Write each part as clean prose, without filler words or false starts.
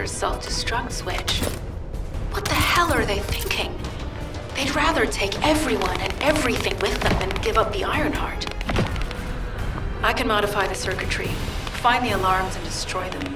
Self-destruct switch. What the hell are they thinking? They'd rather take everyone and everything with them than give up the Ironheart. I can modify the circuitry, find the alarms and destroy them.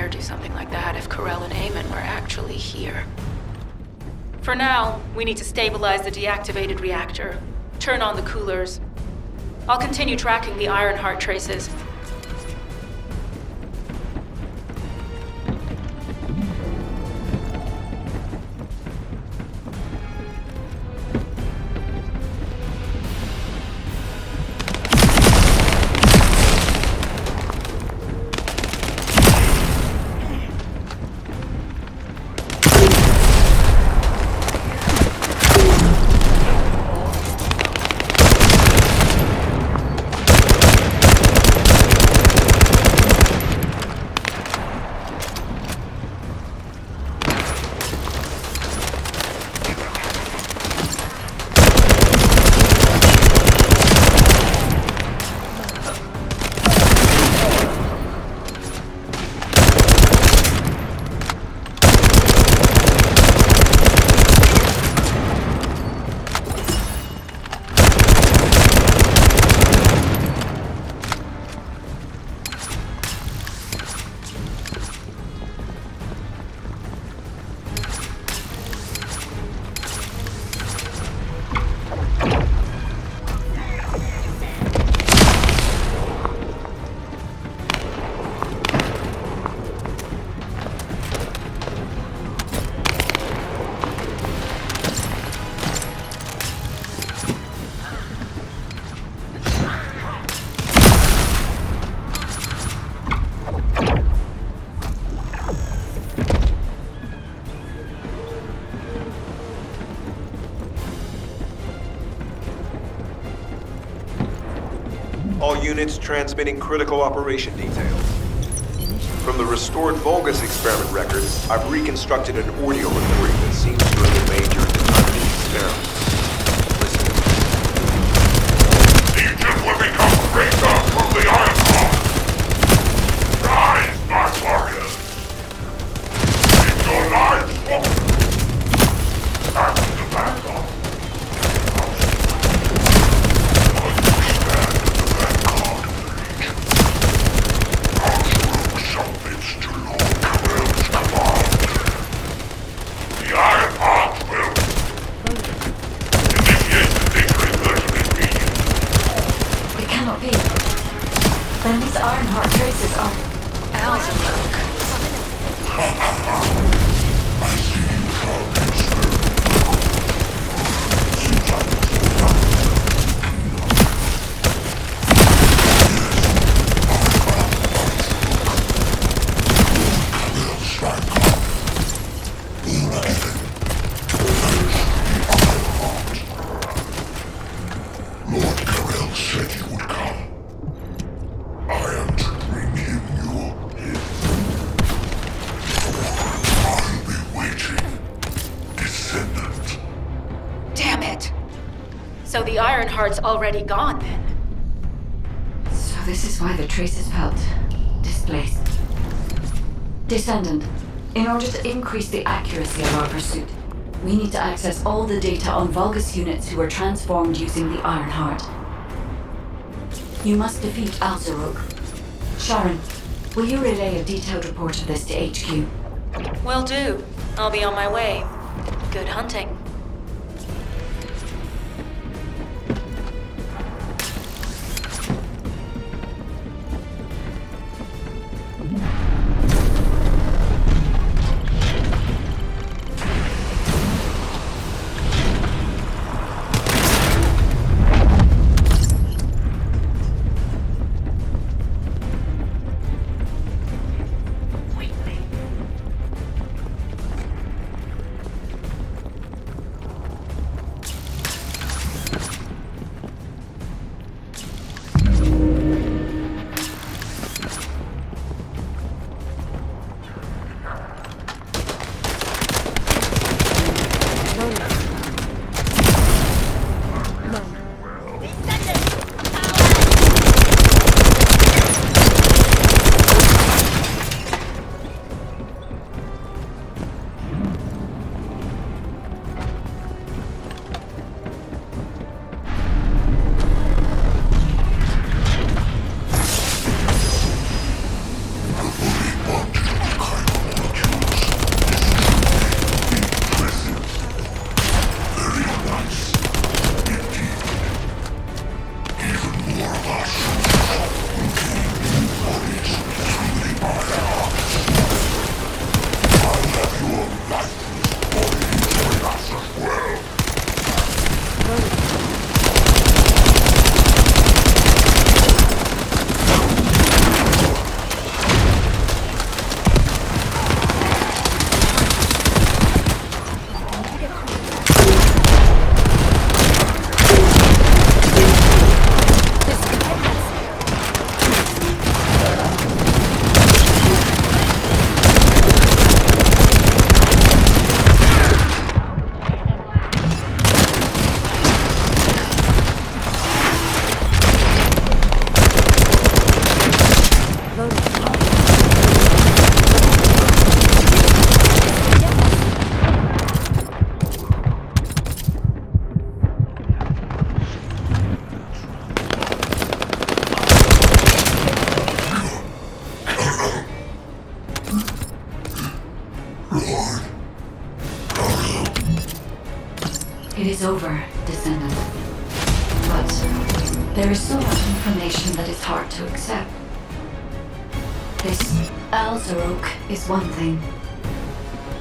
dare do something like that if Corell and Eamon were actually here. For now, we need to stabilize the deactivated reactor, turn on the coolers. I'll continue tracking the Ironheart traces. All units transmitting critical operation details. From the restored Vulgus experiment records, I've reconstructed an audio recording that seems to have been made during the time of the experiment. Listen. Legion will become greater from the Ironheart. Rise, my warriors. Keep your lives open. That's the battle. Then these Ironheart traces are... Alzabrook. Lord Corell said he would come. I am to bring him your head. I'll be waiting, Descendant. Damn it! So the Ironheart's already gone then? So this is why the traces felt displaced. Descendant, in order to increase the accuracy of our pursuit, we need to access all the data on Vulgus units who were transformed using the Ironheart. You must defeat Alzaruk. Sharon, will you relay a detailed report of this to HQ? Will do. I'll be on my way. Good hunting. It is over, Descendant. But there is so much information that is hard to accept. This Alzarok is one thing.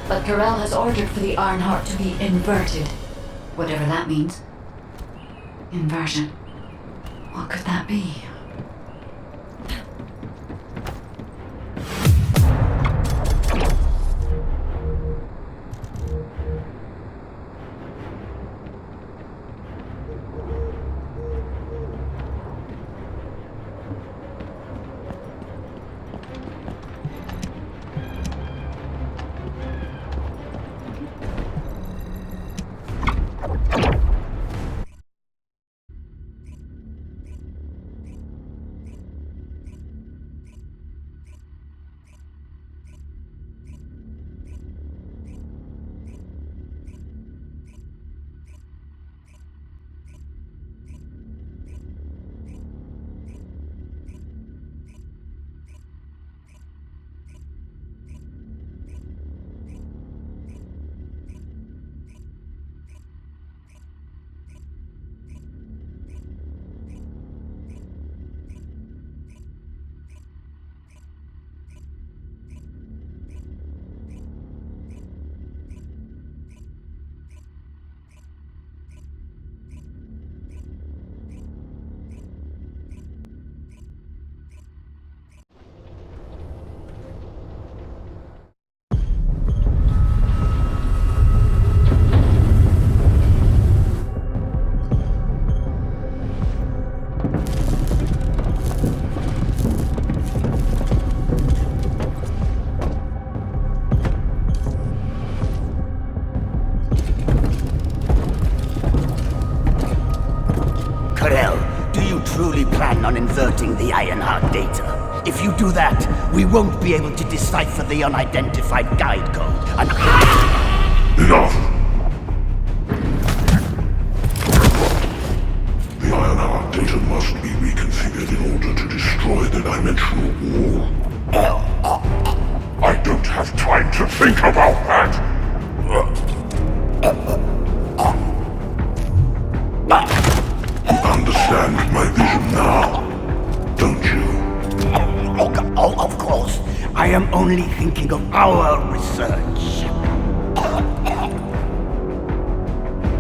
But Corel has ordered for the Ironheart to be inverted. Whatever that means. Inversion. What could that be? Truly plan on inverting the Ironheart data. If you do that, we won't be able to decipher the unidentified guide code. Enough! The Ironheart data must be reconfigured in order to destroy the dimensional wall. I don't have time to think about that! You understand my vision now, don't you? Oh, of course. I am only thinking of our research.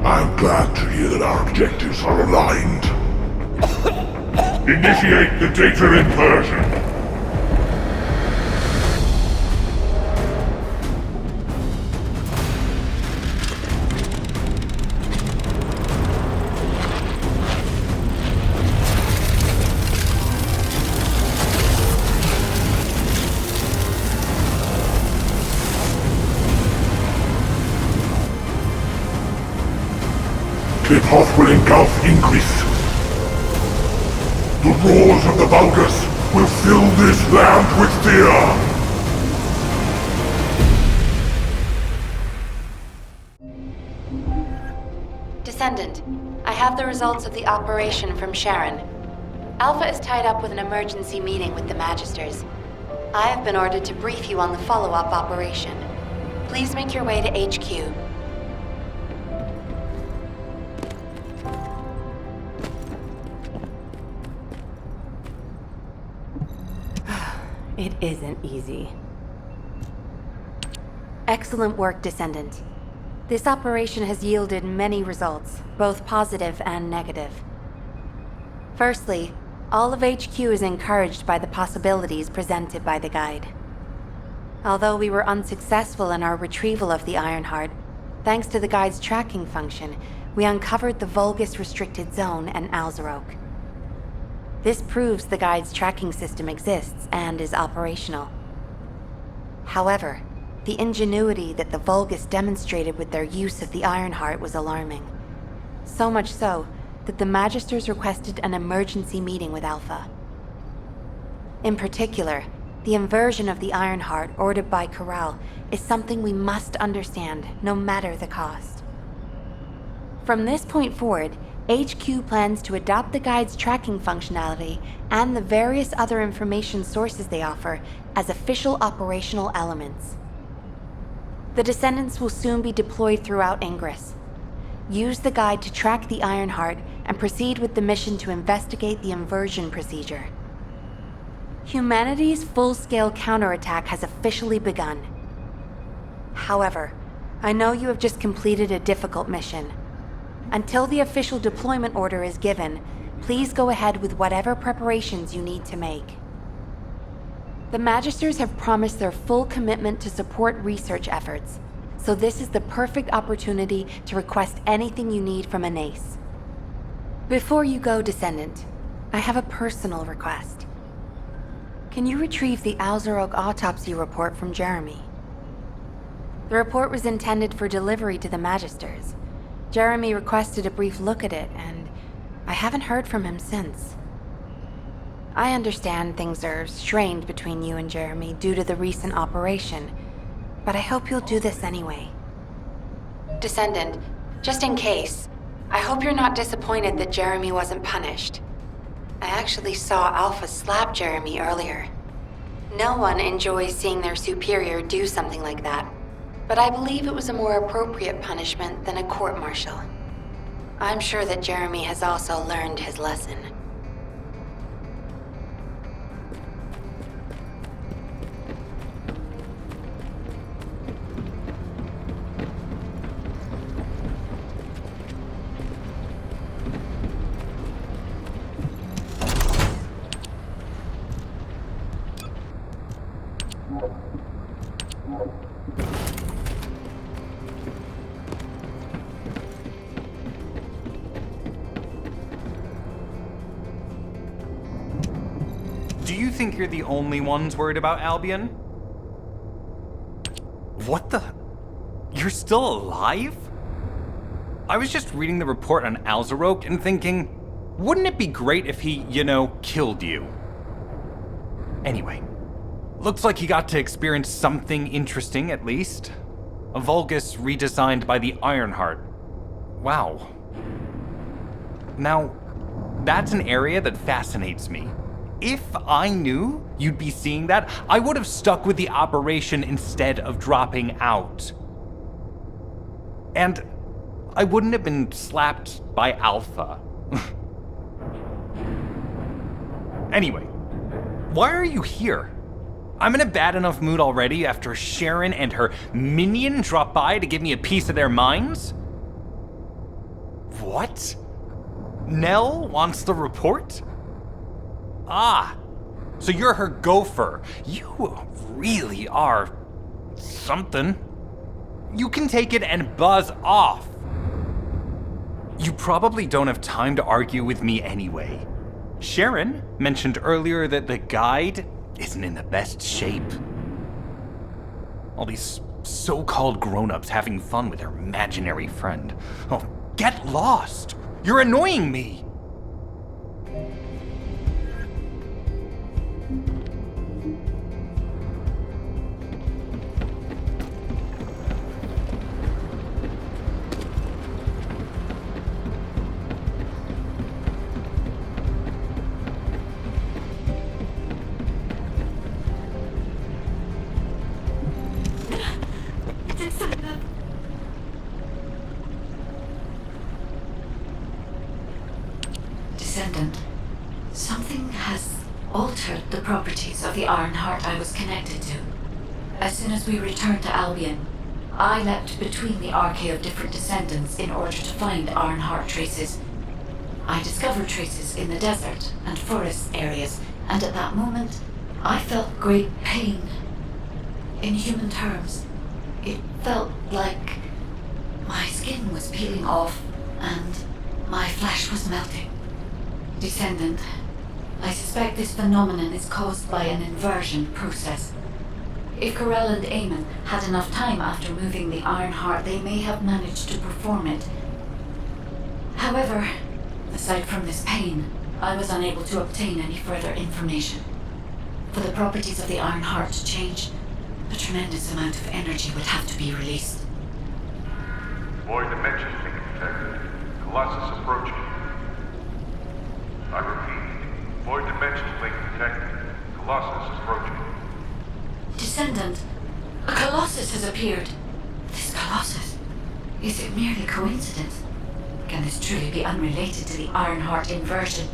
I'm glad to hear that our objectives are aligned. Initiate the data inversion. The path will engulf Ingress. The roars of the Vulgus will fill this land with fear! Descendant, I have the results of the operation from Sharon. Alpha is tied up with an emergency meeting with the Magisters. I have been ordered to brief you on the follow-up operation. Please make your way to HQ. It isn't easy. Excellent work, Descendant. This operation has yielded many results, both positive and negative. Firstly, all of HQ is encouraged by the possibilities presented by the guide. Although we were unsuccessful in our retrieval of the Ironheart, thanks to the guide's tracking function, we uncovered the Vulgus restricted zone and Alzarok. This proves the guide's tracking system exists and is operational. However, the ingenuity that the Vulgus demonstrated with their use of the Ironheart was alarming. So much so that the Magisters requested an emergency meeting with Alpha. In particular, the inversion of the Ironheart ordered by Corel is something we must understand, no matter the cost. From this point forward, HQ plans to adopt the guide's tracking functionality and the various other information sources they offer as official operational elements. The Descendants will soon be deployed throughout Ingress. use the guide to track the Ironheart and proceed with the mission to investigate the inversion procedure. Humanity's full-scale counterattack has officially begun. However, I know you have just completed a difficult mission. Until the official deployment order is given, please go ahead with whatever preparations you need to make. The Magisters have promised their full commitment to support research efforts, so this is the perfect opportunity to request anything you need from an ace. Before you go, Descendant, I have a personal request. Can you retrieve the Alzarok autopsy report from Jeremy? The report was intended for delivery to the Magisters. Jeremy requested a brief look at it, and I haven't heard from him since. I understand things are strained between you and Jeremy due to the recent operation, but I hope you'll do this anyway. Descendant, just in case, I hope you're not disappointed that Jeremy wasn't punished. I actually saw Alpha slap Jeremy earlier. No one enjoys seeing their superior do something like that, but I believe it was a more appropriate punishment than a court-martial. I'm sure that Jeremy has also learned his lesson. Do you think you're the only ones worried about Albion? What the? You're still alive? I was just reading the report on Alzarok and thinking, wouldn't it be great if he, killed you? Anyway, looks like he got to experience something interesting at least. A Vulgus redesigned by the Ironheart. Wow. Now, that's an area that fascinates me. If I knew you'd be seeing that, I would have stuck with the operation instead of dropping out. And I wouldn't have been slapped by Alpha. Anyway, why are you here? I'm in a bad enough mood already after Sharon and her minion drop by to give me a piece of their minds? What? Nell wants the report? Ah, so you're her gopher. You really are something. You can take it and buzz off. You probably don't have time to argue with me anyway. Sharon mentioned earlier that the guide isn't in the best shape. All these so-called grown-ups having fun with their imaginary friend. Oh, get lost! You're annoying me! Descendant, something has altered the properties of the Ironheart I was connected to. As soon as we returned to Albion, I leapt between the arcade of different Descendants in order to find Ironheart traces. I discovered traces in the desert and forest areas, and at that moment, I felt great pain. In human terms, it felt like my skin was peeling off and my flesh was melting. Descendant, I suspect this phenomenon is caused by an inversion process. If Corell and Eamon had enough time after moving the Ironheart, they may have managed to perform it. However, aside from this pain, I was unable to obtain any further information. For the properties of the Ironheart to change, a tremendous amount of energy would have to be released. Void dimension link detected. Colossus approaching. I repeat, void dimension link detected. Colossus approaching. Descendant, a Colossus has appeared. This Colossus, is it merely coincidence? this truly be unrelated to the Ironheart inversion?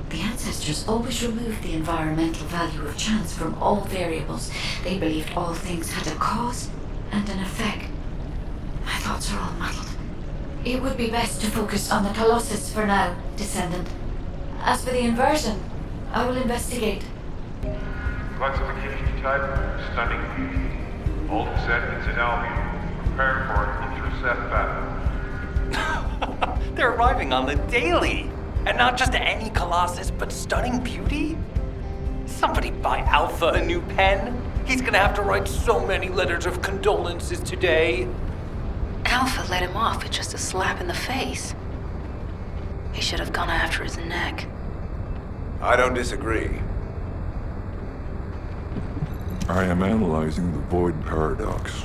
The ancestors always removed the environmental value of chance from all variables. They believed all things had a cause and an effect. My thoughts are all muddled. It would be best to focus on the Colossus for now, Descendant. As for the inversion, I will investigate. Classification type, stunning beauty. All Descendants in Albion. Prepare for an intercept battle. They're arriving on the daily! And not just any Colossus, but stunning beauty? Somebody buy Alpha a new pen? He's gonna have to write so many letters of condolences today. Alpha let him off with just a slap in the face. He should have gone after his neck. I don't disagree. I am analyzing the Void Paradox.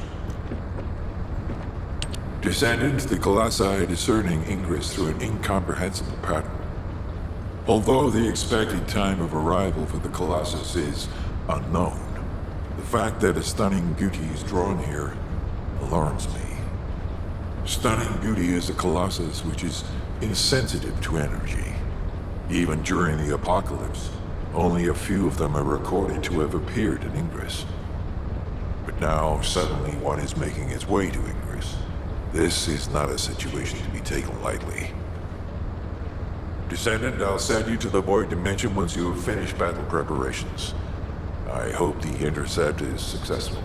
Descendants, the Colossi are discerning ingress through an incomprehensible pattern. Although the expected time of arrival for the Colossus is unknown, the fact that a stunning beauty is drawn here alarms me. Stunning beauty is a Colossus which is insensitive to energy. Even during the apocalypse, only a few of them are recorded to have appeared in Ingress. But now, suddenly one is making its way to Ingress. This is not a situation to be taken lightly. Descendant, I'll send you to the Void Dimension once you have finished battle preparations. I hope the intercept is successful.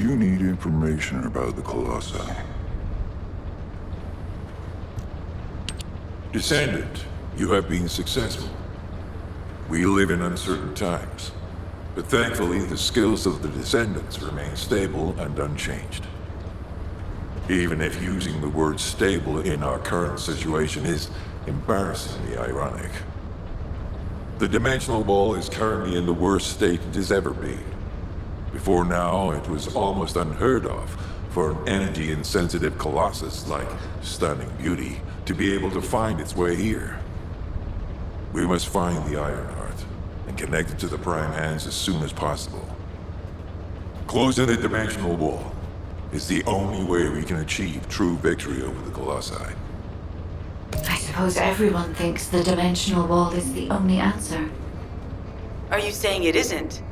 you need information about the Colossi. Descendant, you have been successful. We live in uncertain times, but thankfully the skills of the Descendants remain stable and unchanged. Even if using the word stable in our current situation is embarrassingly ironic. The dimensional wall is currently in the worst state it has ever been. Before now, it was almost unheard of for an energy-insensitive colossus like Stunning Beauty to be able to find its way here. We must find the Ironheart and connect it to the Prime Hands as soon as possible. Closing the dimensional wall is the only way we can achieve true victory over the Colossi. I suppose everyone thinks the dimensional wall is the only answer. Are you saying it isn't?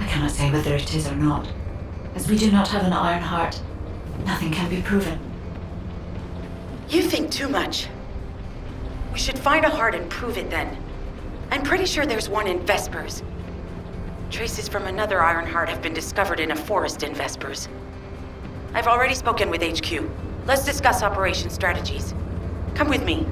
I cannot say whether it is or not. As we do not have an Ironheart, nothing can be proven. You think too much. We should find a heart and prove it then. I'm pretty sure there's one in Vespers. Traces from another Ironheart have been discovered in a forest in Vespers. I've already spoken with HQ. Let's discuss operation strategies. Come with me.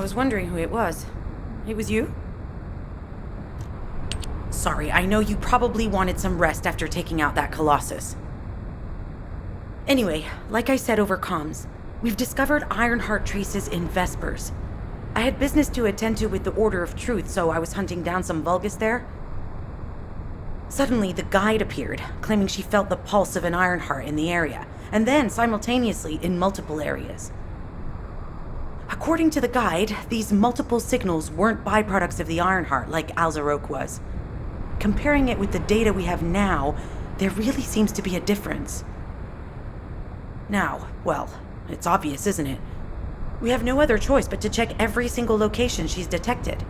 I was wondering who it was. It was you? Sorry, I know you probably wanted some rest after taking out that Colossus. Anyway, like I said over comms, we've discovered Ironheart traces in Vespers. I had business to attend to with the Order of Truth, so I was hunting down some Vulgus there. Suddenly, the guide appeared, claiming she felt the pulse of an Ironheart in the area, and then simultaneously in multiple areas. According to the guide, these multiple signals weren't byproducts of the Ironheart like Alzarok was. Comparing it with the data we have now, there really seems to be a difference. Now, well, it's obvious, isn't it? We have no other choice but to check every single location she's detected.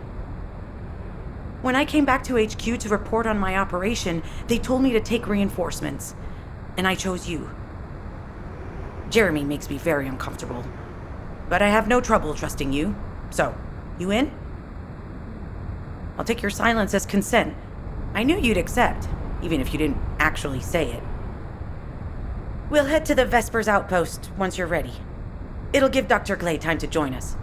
When I came back to HQ to report on my operation, they told me to take reinforcements, and I chose you. Jeremy makes me very uncomfortable. But I have no trouble trusting you. So, you in? I'll take your silence as consent. I knew you'd accept, even if you didn't actually say it. We'll head to the Vespers outpost once you're ready. It'll give Dr. Glay time to join us.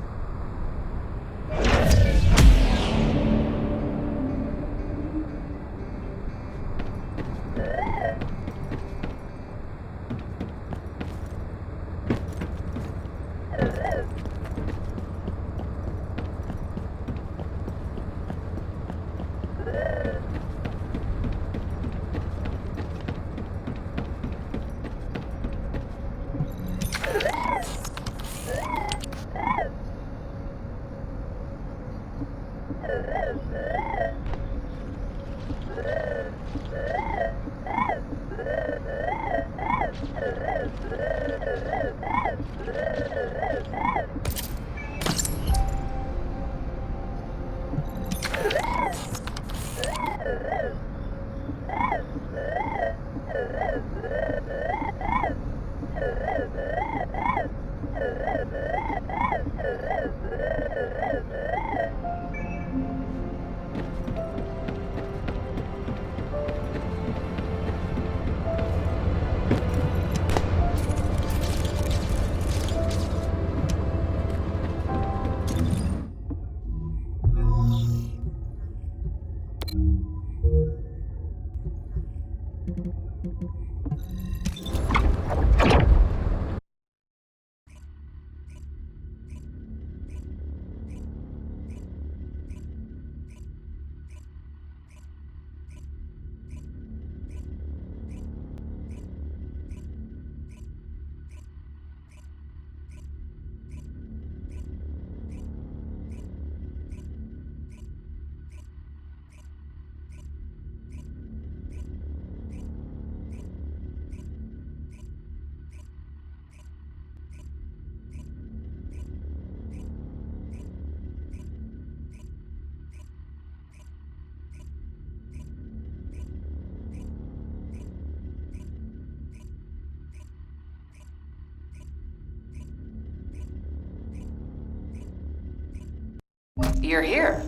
You're here.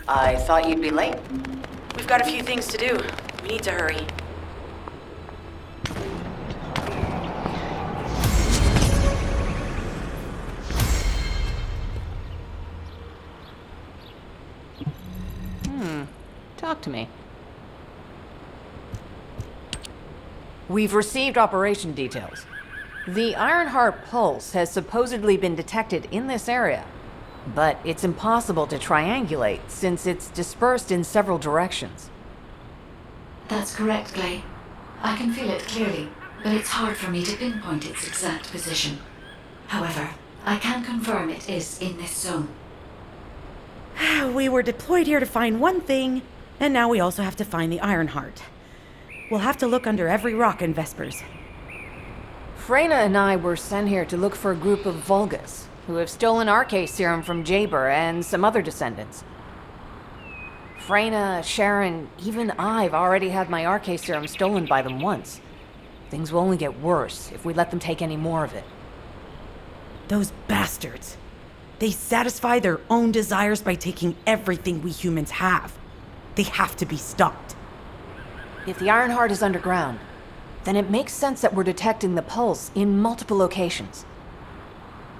I thought you'd be late. We've got a few things to do. We need to hurry. Talk to me. We've received operation details. The Ironheart pulse has supposedly been detected in this area, but it's impossible to triangulate since it's dispersed in several directions. That's correct, Clay. I can feel it clearly, but it's hard for me to pinpoint its exact position. However, I can confirm it is in this zone. We were deployed here to find one thing, and now we also have to find the Ironheart. We'll have to look under every rock in Vespers. Freyna and I were sent here to look for a group of Vulgus, who have stolen RK serum from Jaber and some other Descendants. Freyna, Sharon, even I've already had my RK serum stolen by them once. Things will only get worse if we let them take any more of it. Those bastards. They satisfy their own desires by taking everything we humans have. They have to be stopped. If the Ironheart is underground, then it makes sense that we're detecting the pulse in multiple locations.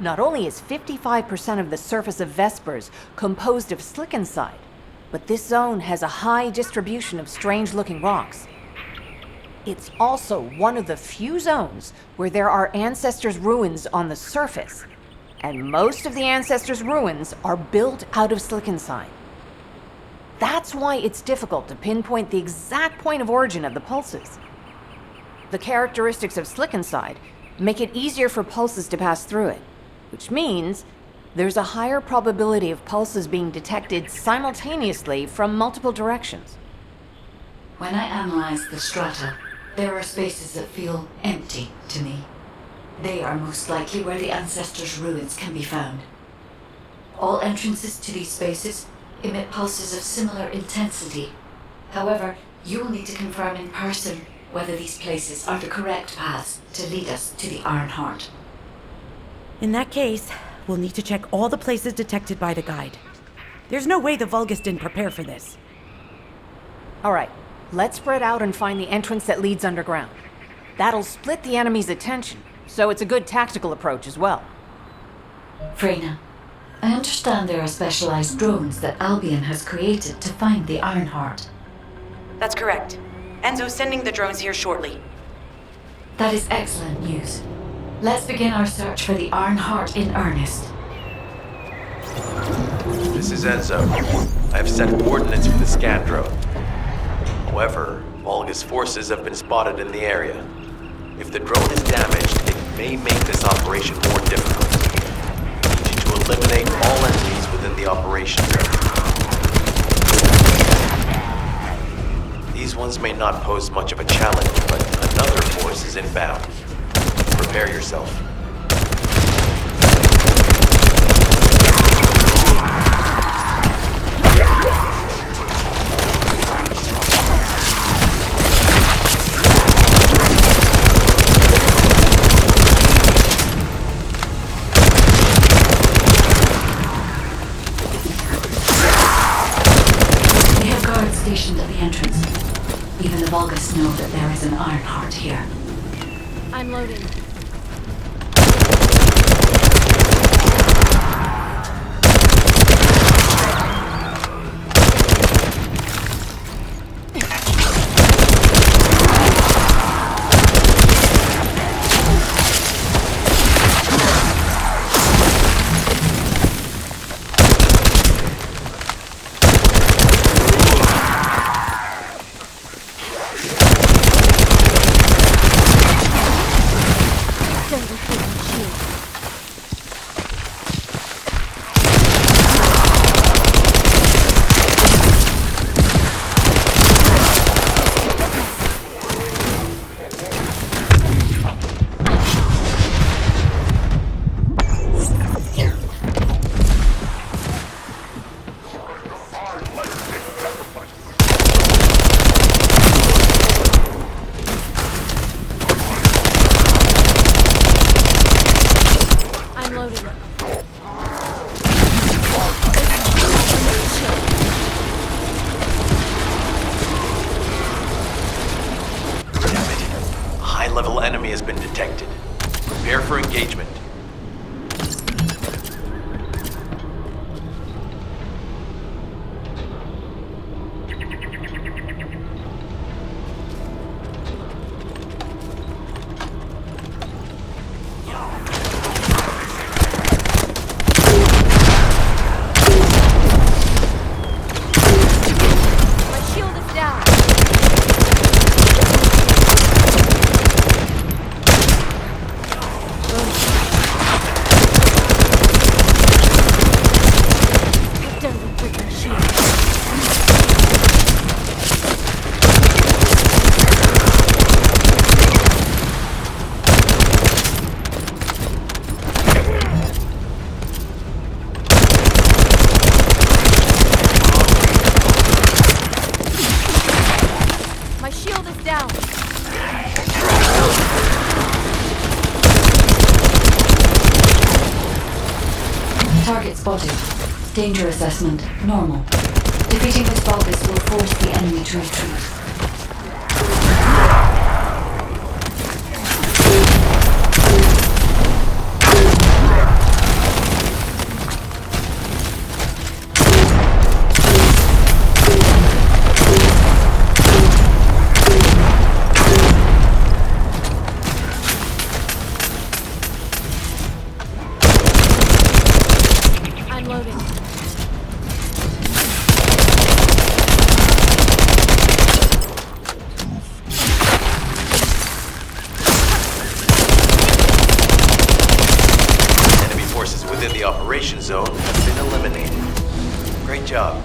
Not only is 55% of the surface of Vespers composed of Slickenside, but this zone has a high distribution of strange-looking rocks. It's also one of the few zones where there are Ancestors' ruins on the surface, and most of the Ancestors' ruins are built out of Slickenside. That's why it's difficult to pinpoint the exact point of origin of the pulses. The characteristics of Slickenside make it easier for pulses to pass through it, which means there's a higher probability of pulses being detected simultaneously from multiple directions. When I analyze the strata, there are spaces that feel empty to me. They are most likely where the Ancestors' ruins can be found. All entrances to these spaces emit pulses of similar intensity. However, you will need to confirm in person whether these places are the correct paths to lead us to the Ironheart. In that case, we'll need to check all the places detected by the guide. There's no way the Vulgus didn't prepare for this. All right, let's spread out and find the entrance that leads underground. That'll split the enemy's attention, so it's a good tactical approach as well. Freyna, I understand there are specialized drones that Albion has created to find the Ironheart. That's correct. Enzo's sending the drones here shortly. That is excellent news. Let's begin our search for the Ironheart in earnest. This is Enzo. I have set coordinates for the scan drone. However, Vulgus forces have been spotted in the area. If the drone is damaged, it may make this operation more difficult. We need you to eliminate all enemies within the operation area. These ones may not pose much of a challenge, but another force is inbound. Prepare yourself. We have guards stationed at the entrance. Even the Vulgus know that there is an Ironheart here. I'm loading. has been detected. Prepare for engagement. Target spotted. Danger assessment, normal. Defeating this Vulgus will force the enemy to retreat. Within the operation zone have been eliminated. Great job.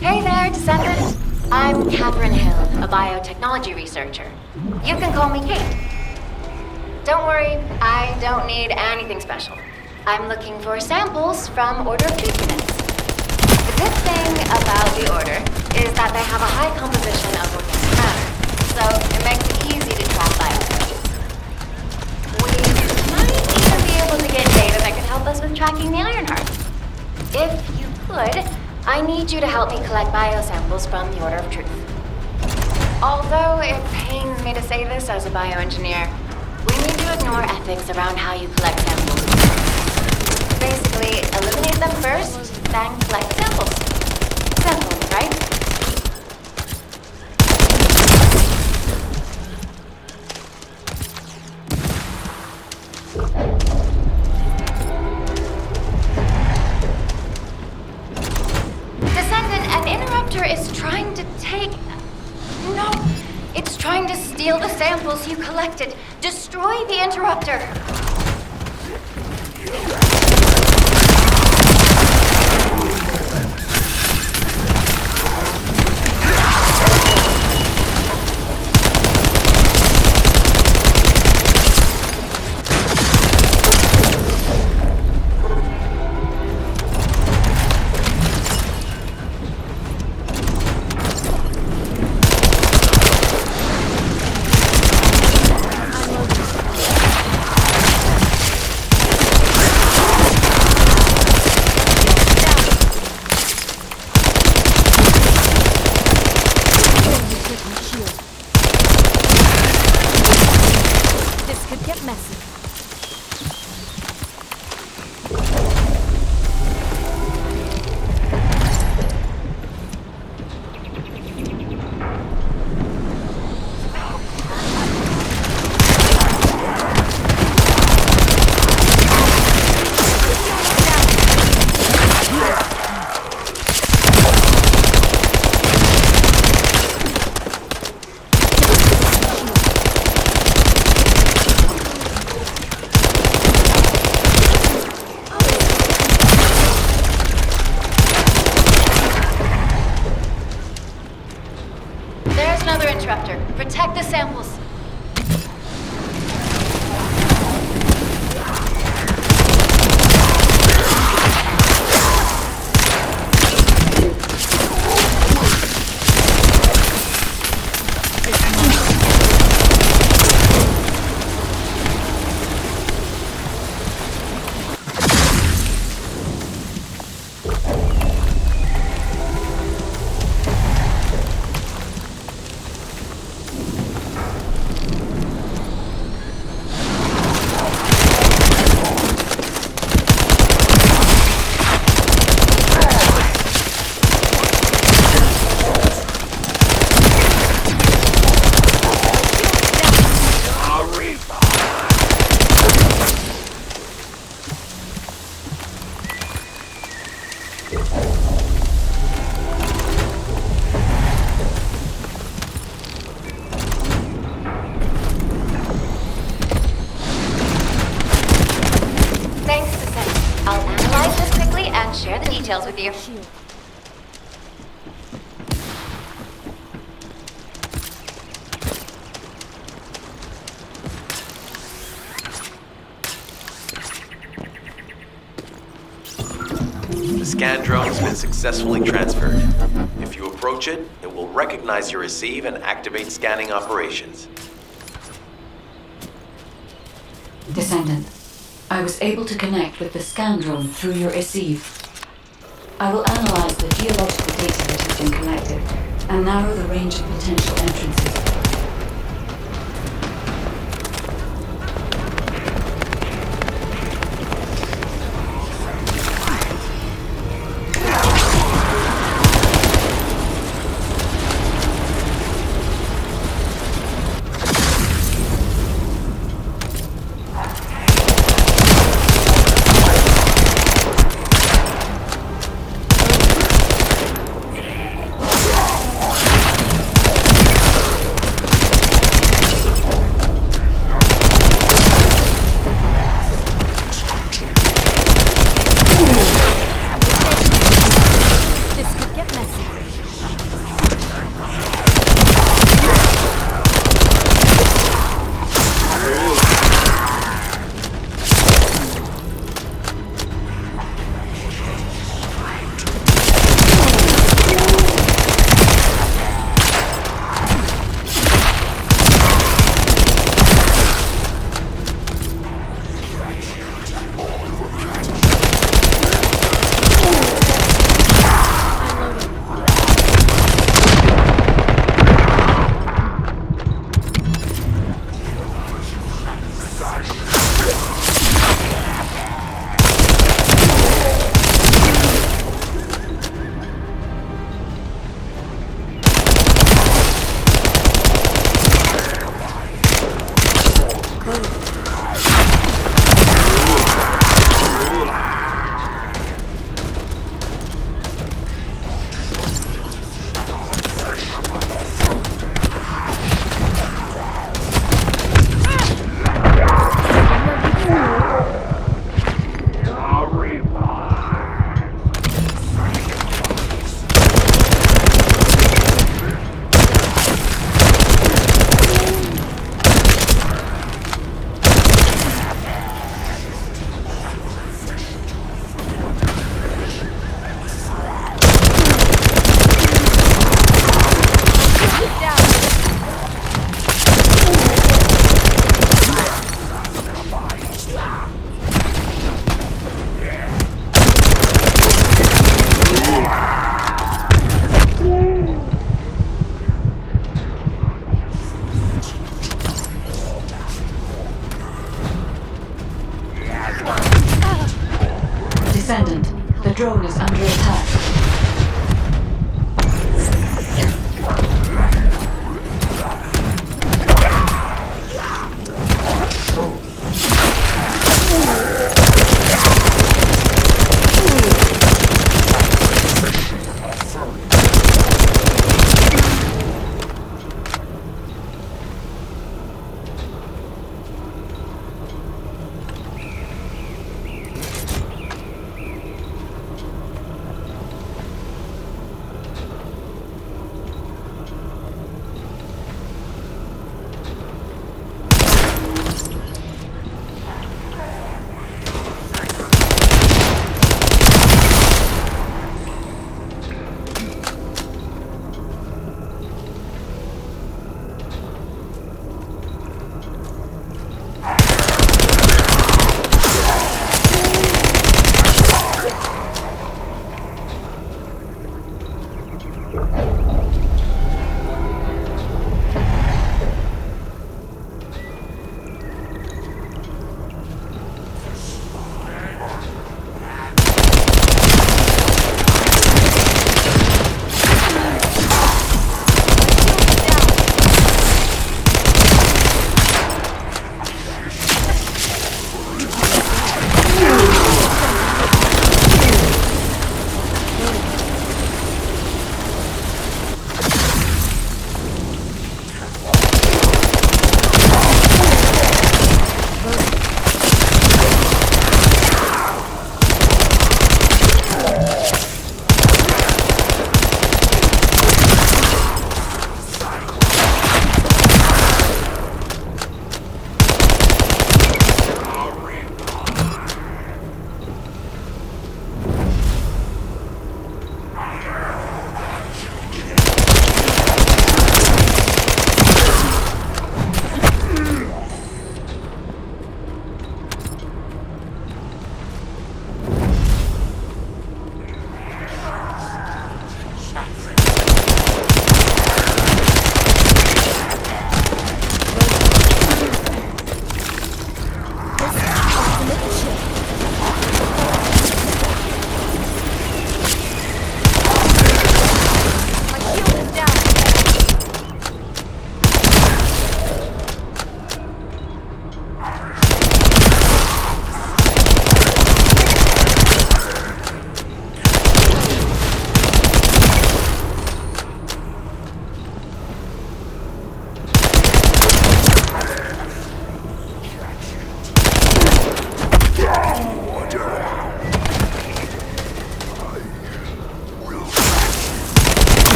Hey there, Descendant. I'm Catherine Hill, a biotechnology researcher. You can call me Kate. Don't worry, I don't need anything special. I'm looking for samples from Order of Treatments. The good thing about the Order is that they have a high composition of organic matter, so it makes it easy to track biotraces. We might even be able to get data that could help us with tracking the Ironheart. If you could, I need you to help me collect biosamples from the Order of Truth. Although it pains me to say this as a bioengineer, we need to ignore ethics around how you collect samples. Basically, eliminate them first, then collect samples. Simple, right? Is trying to take... No! It's trying to steal the samples you collected. Destroy the Interrupter! Protect the samples. details with you. The scan drone has been successfully transferred. If you approach it, it will recognize your receive and activate scanning operations. Descendant, I was able to connect with the scan drone through your receive. I will analyze the geological data that has been collected and narrow the range of potential entrances. Descendant, the drone is under attack.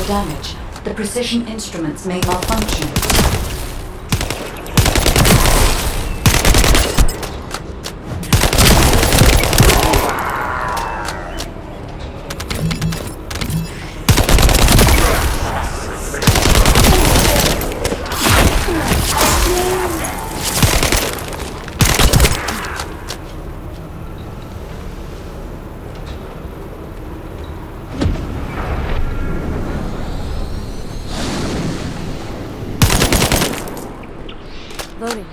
damage, the precision instruments may malfunction. Loading.